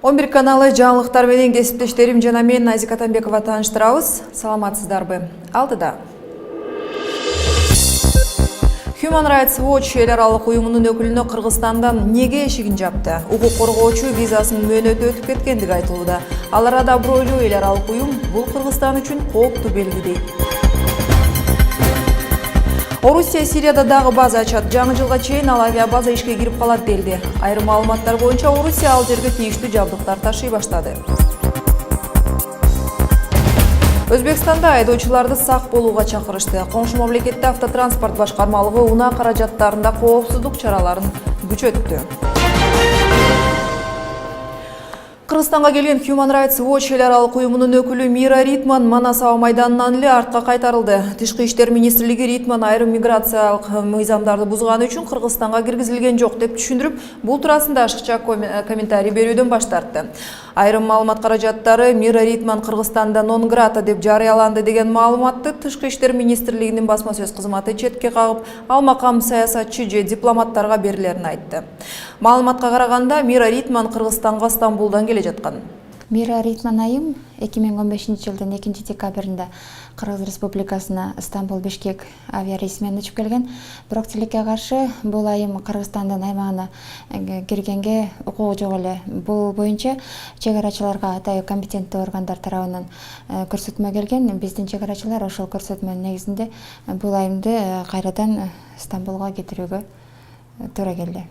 11 каналы жаңылыктар менен кесиптештерим жана мен Назика Атамбекова тааныштырабыз. Саламатсыздарбы? Алдыда. Human Rights Watch эл аралык уюмунун өкүлүнө Кыргызстандан неге эшигин жапты? Укук коргоочу визасын мөөнөтү өтүп кеткендиги айтылууда. Ал арада бирөөлүү эл аралык уюм бул Кыргызстан үчүн кооптуу белги дейт. Орусия Сирияда дагы база ачат. Жаңы жылга чейин ал авиабаза ишке кирип калат делди. Айрым маалыматтар боюнча Орусия ал жерге тийиштүү жабдыктар ташый баштады. Өзбекстанда айдоочуларды сак болууга чакырышты. Коңшу мамлекетте автотранспорт башкармалыгы унаа каражаттарында коопсуздук чараларын күчөттү. Кыргызстанга келген Human Rights Watch эл аралык уюмунун өкүлү Мира Ритман Манас аба майданынан эле артка кайтарылды. Тышкы иштер министрлиги Ритман айрым миграциялык мыйзамдарды бузганы үчүн Кыргызстанга киргизилген жок деп түшүндүрүп, бул туурасында ашыкча комментарий берүүдөн баш тартты. Айрым маалымат каражаттары Мира Ритман Кыргызстанда нон грата деп жарыяланды деген маалыматты Тышкы иштер министрлигинин басма сөз кызматы четке кагып, ал макам саясатчы же дипломаттарга берилерин айтты. Маалыматка караганда Мира Ритман Кыргызстанга Стамбулдан келе жаткан. Мира Ритман айым 2015 жылдын 2 декабрында Кыргыз Республикасына Стамбул-Бишкек авиарейсимен учуп келген. Бирок тилекке каршы бул айым Кыргызстандын аймагына киргенге укугу жок эле. Бул боюнча чек арачыларга атайын компетенттүү органдар тарабынан көрсөтмө келген. Биздин чек арачылар ошол көрсөтмөнүн негизинде бул айымды кайрадан Стамбулга кетирүүгө туура келди.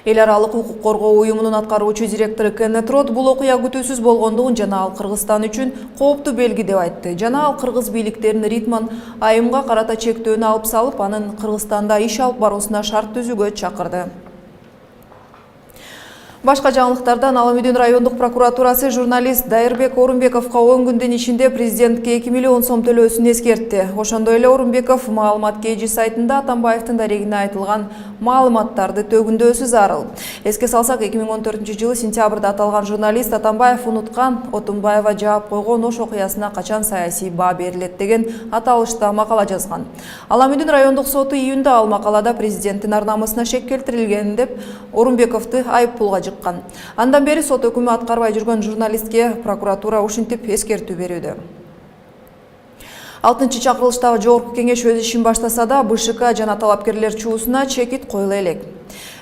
Эл аралык укук коргоо уюмунун аткаруучу директору Кеннет Рот бул окуя күтүүсүз болгондугун жана ал Кыргызстан үчүн кооптуу белги деп айтты. Жана ал кыргыз бийликтерин Ритман айымга карата чектөөнү алып салып, анын Кыргызстанда иш алып баруусуна шарт түзүүгө чакырды. Башка жаңылыктардан Аламүдүн райондук прокуратурасы журналист Дайырбек Орунбековго 10 күндүн ичинде президентке 2 миллион сом төлөөсүн эскертти. Ошондой эле Орунбеков маалымат KG сайтында Атамбаевдин дарегине айтылган маалыматтарды төгүндөсү зарыл. Эске салсак, 2014-жылы сентябрда аталган журналист Атамбаев унуткан, Отунбаева жаап койгон ош окуясына качан саясий баа берилет деген аталышта макала жазган. Аламүдүн райондук соту июнда ал макалада президенттин ар намысына шек келтирилген деп Орунбековду айыппулга жыккан. Андан бери сот өкүмү аткарбай жүргөн журналистке прокуратура ушинтип эскертүү берүүдө. 6-чы чакырылыштагы жогорку кеңеш өз ишин баштаса да, БШК жана талапкерлер чуусуна чекит коюла элек.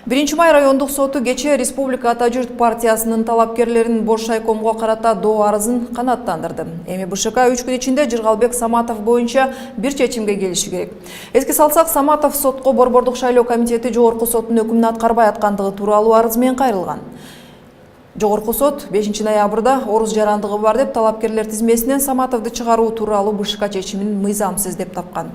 1-май райондук соту кечээ Республика Ата журт партиясынын талапкерлерин бош шайкомго карата доо арызын канааттандырды. Эми БШК 3 күн ичинде Жыргалбек Саматов боюнча бир чечимге келиши керек. Эске салсак, Саматов сотко Борбордук шайлоо комитети жогорку соттун өкүмүн аткарбай аткандыгы тууралуу арыз менен кайрылган. Жогорку сот 5 ноябрда орус жарандыгы бар деп талапкерлер тизмесинен Саматовду чыгаруу тууралуу БШК чечимин мыйзамсыз деп тапкан.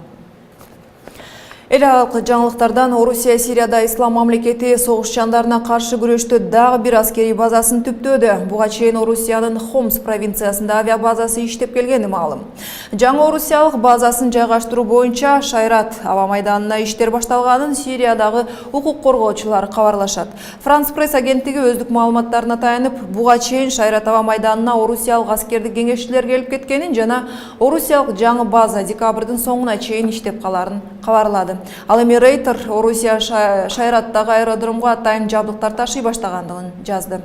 Эл аралык жаңылыктардан Орусия Сирияда ислам мамлекети согушчандарына каршы күрөштө дагы бир аскерий базасын түптөөдө. Буга чейин Орусиянын Хомс провинциясында авиабазасы иштеп келгени маалым. Жаңы орусиялык базасын жайгаштыруу боюнча Шайрат аба майданына иштер башталганын Сириядагы укук коргоочулар кабарлашат. Франс пресс агенттиги өздүк маалыматтарына таянып, буга чейин Шайрат аба майданына орусиялык аскердик кеңешчилер келип кеткенин жана орусиялык жаңы база декабрдын соңуна чейин иштеп каларын кабарлады. Ал эми Рейтер Орусия Шайраттагы аэродромго атайын жабдыктар ташый баштагандыгын жазды.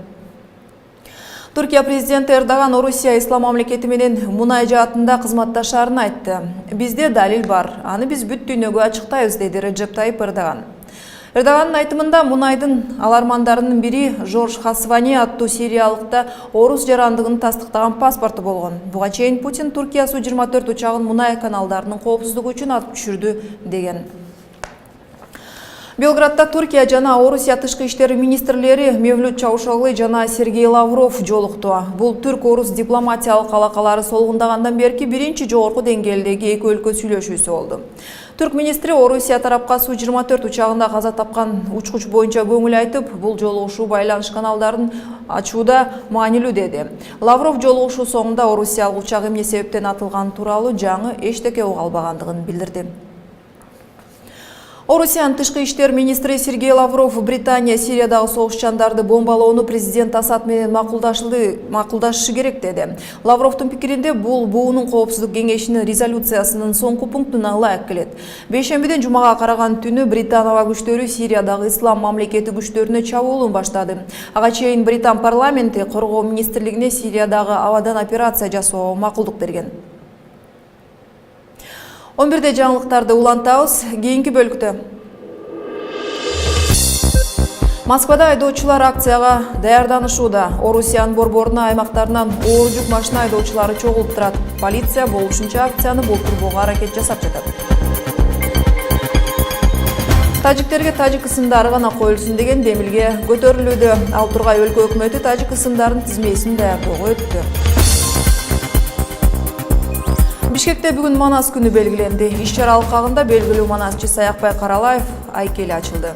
Түркия президенти Эрдоган Орусия ислам мамлекети менен мунай жаатында кызматташаарын айтты. Бизде далил бар, аны биз бүт дүйнөгө ачыктайбыз, деди Реджеп Тайип Эрдоган. Эрдоганын айтымында мунайдын алармандарынын бири Жорж Хасвани аттуу сириялыкта орус жарандыгын тастыктаган паспорту болгон. Буга чейин Путин Туркия Су-24 учагын мунай каналдарынын коопсуздугу үчүн атып түшүрдү деген. Белградта Туркия жана Орусия тышкы иштер министрлери Мевлют Чавушоглу жана Сергей Лавров жолукту. Бул түрк-орус дипломатиялык алакалары солгундагандан берки биринчи жогорку деңгээлдеги эки өлкө сүйлөшүүсү болду. Түрк министри Орусия тарапка Су-24 учагында каза тапкан учкуч боюнча көңүл айтып, бул жолугушуу байланыш каналдарын ачууда маанилүү деди. Лавров жолугушуу соңунда орусиялык учак эмне себептен атылган тууралуу жаңы эчтеке уга албагандыгын билдирди. Орусиянын тышкы иштер министри Сергей Лавров Британия Сириядагы согушчандарды бомбалоону президент Асад менен макулдашышы керек деди. Лавровдун пикиринде бул буунун коопсуздук кеңешинин резолюциясынын соңку пунктуна ылайык келет. Бейшембиден жумага караган түнү Британ аба күчтөрү Сириядагы ислам мамлекети күчтөрүнө чабуулун баштады. Ага чейин Британ парламенти коргоо министрлигине Сириядагы абадан операция жасоого макулдук берген. 11-де жаңылыктарды улантабыз, кийинки бөлүктө. Москвада айдоочулар акцияга даярданышууда. Орусиянын борборуна аймактарынан оор жүк машина айдоочулары чогулуп турат. Полиция болушунча акцияны болтурбоого аракет жасап жатат. Тажиктерге тажик ысымдары гана коюлсун деген демилге көтөрүлүүдө. Ал тургай өлкө өкмөтү тажик ысымдарын тизмесин даярдоого өттү. Бишкекте бүгүн Манас күнү белгиленди. Иш-чара алкагында белгилүү манасчы Саякбай Каралаев айкели ачылды.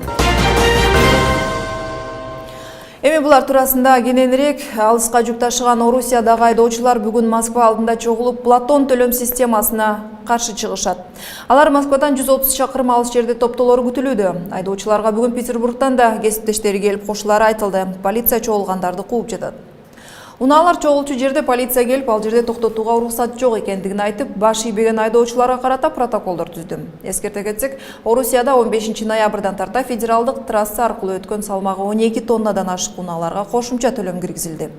Эми булар туурасында кененирээк. Алыска жүк ташыган Орусиядагы айдоочулар бүгүн Москва алдында чогулуп Платон төлөм системасына каршы чыгышат. Алар Москвадан 130 чакырым алыс жерде топтолору күтүлүүдө. Айдоочуларга бүгүн Петербургтан да кесиптештери келип кошулары айтылды. Полиция чогулгандарды кууп жатат. Унаалар чогулчу жерде полиция келип, ал жерде токтотууга уруксат жок экендигин айтып, баш ийбеген айдоочуларга карата протоколдор түздү. Эскерте кетсек, Орусияда 15 ноябрдан тарта федералдык трасса аркылуу өткөн салмагы 12 тоннадан ашык унааларга кошумча төлөм киргизилди.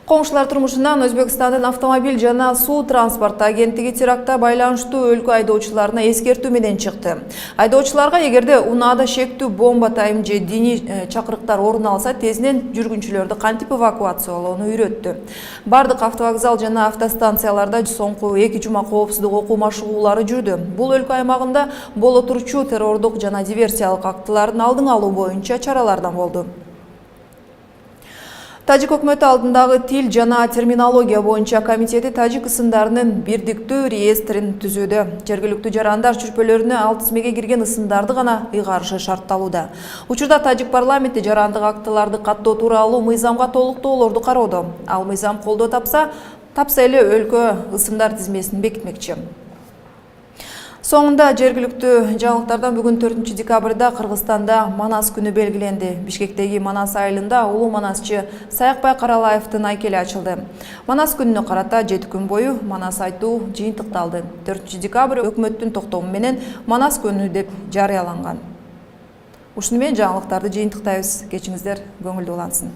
Коңшулар турмушунан Өзбекстандын автомобиль жана суу транспорт агенттиги терактка байланыштуу өлкө айдоочуларына эскертүү менен чыкты. Айдоочуларга эгерде унаада шектүү бомба тайым же диний чакырыктар орун алса, тезинен жүргүнчүлөрдү кантип эвакуациялоону үйрөттү. Бардык автовокзал жана автостанцияларда соңку 2 жума коопсуздук окуу машыгуулары жүрдү. Бул өлкө аймагында боло турчу террордук жана диверсиялык актылардын алдын алуу боюнча чаралардан болду. Тажик өкмөтү алдындагы тил жана терминология боюнча комитети тажик ысымдарынын бирдиктүү реестрин түзүүдө. Жергиликтүү жарандар чүрпөлөрүнө ал тизмеге кирген ысымдарды гана ыйгарышы шартталууда. Учурда тажик парламенти жарандык актыларды каттоо тууралуу мыйзамга толуктоолорду кароодо. Ал мыйзам колдоо тапса эле өлкө ысымдар тизмесин бекитмекчи. Соңында жергиликтүү жаңылыктардан бүгүн 4 декабрда Кыргызстанда Манас күнү белгиленди. Бишкектеги Манас айылында улуу манасчы Саякбай Каралаевдин айкели ачылды. Манас күнүнө карата 7 күн бою Манас айтуу жыйынтыкталды. 4 декабрь өкмөттүн токтому менен Манас күнү деп жарыяланган. Ушуну менен жаңылыктарды жыйынтыктайбыз. Кечиңиздер көңүлдүү улансын.